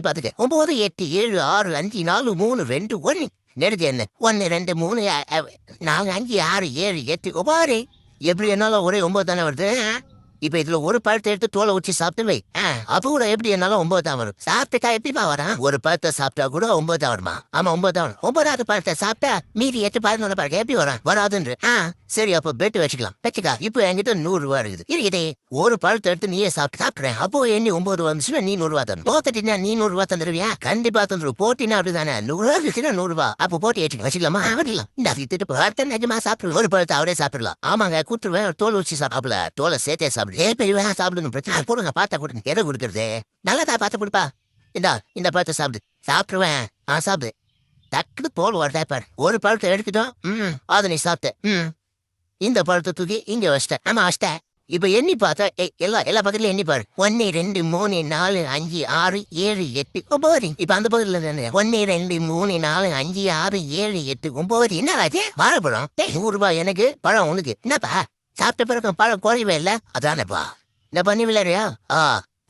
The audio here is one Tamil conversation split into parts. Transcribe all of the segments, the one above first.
பாத்துக்க 9 8 7 6 5 4 3 2 1 நெடுது என்ன 1 2 3 4 5 6 7 8 9 எப்படி என்னால ஒரே 9 தானே வருது. இப்ப இதுல ஒரு பழத்தை எடுத்து தோலை உச்சி சாப்பிட்டு வை. அப்ப கூட எப்படி என்னால 9 தான் வரும். சாப்பிட்டுட்டா எப்படிப்பா வரான். ஒரு பழத்தை சாப்பிட்டா கூட 9 தான் வருமா. ஆமா 9 தான் வரும். 9வது பழத்தை சாப்பிட்டா மீதி 8 11 பழக்கம் எப்படி வரும் வராதுன்ற. சரி அப்ப பெட்டு வச்சுக்கலாம். வச்சுக்கா இப்ப என்கிட்ட 100 ரூபா இருக்குது. இதே ஒரு பழத்தை எடுத்து நீயே சாப்பிடுறேன். அப்போ எண்ணி 9 வந்துச்சுன்னா நீ 100 ரூபா தரணும். போத்திட்டா நீ 100 ரூபா தந்துருவியா. கண்டிப்பா தந்துரு. போட்டினா அப்படிதானே 100 ரூபா இருக்குன்னா 100 ரூபா. அப்போ போட்டி ஏற்றி வச்சுக்கலாமா. வரலாம் இந்த திட்டு பழத்தை நிஜமா சாப்பிடு. ஒரு பழத்தை அவரே சாப்பிடலாம். ஆமாங்க கூட்டுருவேன் தோல் ஊச்சி சாப்பிடல தோலை சேர்த்தே சாப்பிடு. பெரியவா சாப்பிடணும் பிரச்சனை போடுங்க. பார்த்தா கொடுங்க எதை கொடுக்குறது நல்லதா பார்த்து கொடுப்பா. இந்த பழத்தை சாப்பிடு. சாப்பிடுவேன் சாப்பிடு. டக்குனு தோல் வருதா பாரு. ஒரு பழத்தை எடுத்துட்டோம். அதை நீ சாப்பிட்ட. இந்த பழத்தை தூக்கி இங்க வச்சிட்டேன். ஆமா வச்சிட்டேன். இப்ப எண்ணி பார்த்தா எல்லா பக்கத்துலயும் எண்ணி பாரு. 1 2 3 4 5 6 7 8 9. இப்ப அந்த பக்கத்துல 1 2 3 4 5 6 7 8 9. என்ன ஆச்சு வாழைப்பழம் 100 ரூபாய் எனக்கு பழம் உனக்கு. என்னப்பா சாப்பிட்ட பிறகு பழம் குறையவே இல்ல. அதானேப்பா இந்த பண்ணி விளையாடுறியா.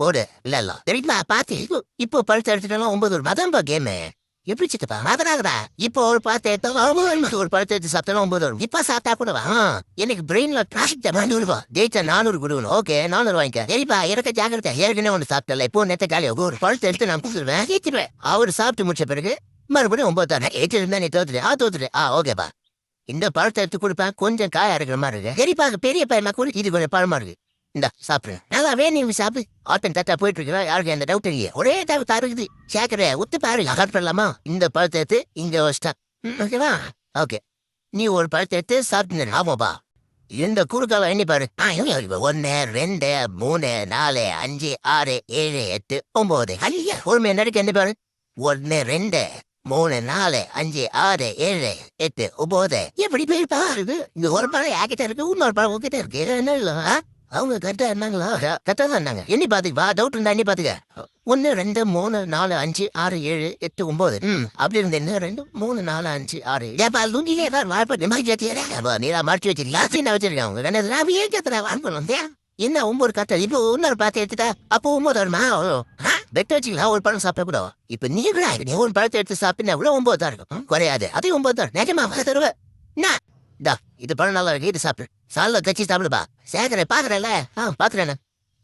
போடு இல்ல தெரியுமா பாத்து. இப்போ பழத்தை எடுத்துட்டாலும் 9 ரூபாய் அதான்ப்பா கேமு. எப்படி சித்தப்பா அதனாகடா. இப்போ ஒரு பழத்தை எடுத்தா ஒரு பழத்தை எடுத்து சாப்பிட்டாலும் 9 வரும். இப்ப சாப்பிட்டா கூடவா எனக்கு பிரெயின்ல டிராஃபிக் 100 ரூபாய் டேட்டா 400 கொடுக்கணும். ஓகே 400 வாங்கிக்க. சரிப்பா இறக்க ஜாக்கிரதை. ஏற்கனவே ஒன்று சாப்பிட்டல இப்போ நேத்த காலையை ஒரு பழத்தை எடுத்து நான் கொடுத்துருவேன் ஏற்றிடுவேன். அவர் சாப்பிட்டு முடிச்ச பிறகு மறுபடியும் 9 தானே ஏற்றி இருந்தா நீ தோத்துட்டு ஓகேப்பா. இந்த பழத்தை எடுத்து கொடுப்பேன். கொஞ்சம் காயா இருக்கிற மாதிரி இருக்கு. சரிப்பா பெரிய பையமா கூட இது கொஞ்சம் பழமா இருக்கு. இந்த சாப்பிடுறேன் நல்லாவே நீ சாப்பிடு. ஆட்டன் தட்டா போயிட்டு இருக்கிற யாருக்கு அந்த டவுட் இல்லையே. ஒரே டவுட் இருக்குது சேக்கரை ஒத்து பாரு கட் பண்ணலாமா. இந்த பழத்தை எடுத்து இங்க வச்சிட்டேன். ஓகேவா ஓகே நீ ஒரு பழத்தை எடுத்து சாப்பிட்டு. ஆமாப்பா இந்த குறுக்கால எண்ணி பாரு. 1 2 3 4 5 6 7 8 9. ஐயா ஒரு நடுக்கு எண்ணி பாரு. 1 2 3 4 5 6 7 8 9. எப்படி பேர் பாருது. இங்க ஒரு பழம் யாக்கிட்ட இருக்கு இன்னொரு பழம் உங்ககிட்ட இருக்கு. என்ன இல்ல அவங்க கரெக்டா இருந்தாங்களா. கரெக்டா தான் இருந்தாங்க. எண்ணி பாத்துக்கு டவுட் இருந்தா எண்ணி பாத்துக்க. 1 2 3 4 5 6 7 8 9. அப்படி இருந்த 2 3 4 5 6 ஏப்பா லுங்கிலே தான் வாய்ப்பு நிமாச்சி வச்சுக்கிறேன். நீரா மறைச்சு வச்சிருக்கீங்க நான் வச்சிருக்கேன். அவங்க நான் ஏன் கேட்கறேன் வாங்கணும் என்ன 9 கரெக்டா. இப்போ இன்னொரு பார்த்து எடுத்துட்டா அப்போ 9 வருமா. பெட் வச்சுக்கலாம் ஒரு பழம் சாப்பிட கூட. இப்ப நீ கூட நீ ஒரு பழத்தை எடுத்து சாப்பிட்டா கூட 9 தான் இருக்கும் குறையாது. அதே 9 தான் நிஜமா தருவேன். இது பழம் நல்லா இருக்கு இது சாப்பிடு. சால கட்சி சாப்பிடுப்பா. சேகரை பாக்குறேன்ல பாக்குறேன்.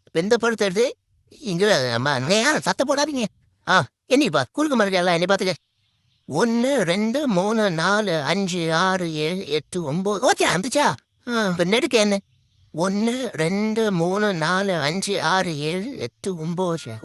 இப்ப இந்த பழத்தை எடுத்து இங்க சத்த போடாதீங்க. என்னப்பா குறுக்கு மாதிரி எல்லாம் என்ன பாத்துக்க. 1 2 3 4 5 6 7 8 9. ஓகே வந்துச்சா. இப்ப நெடுக்க என்ன 1 2 3 4 5 6 7 8 9.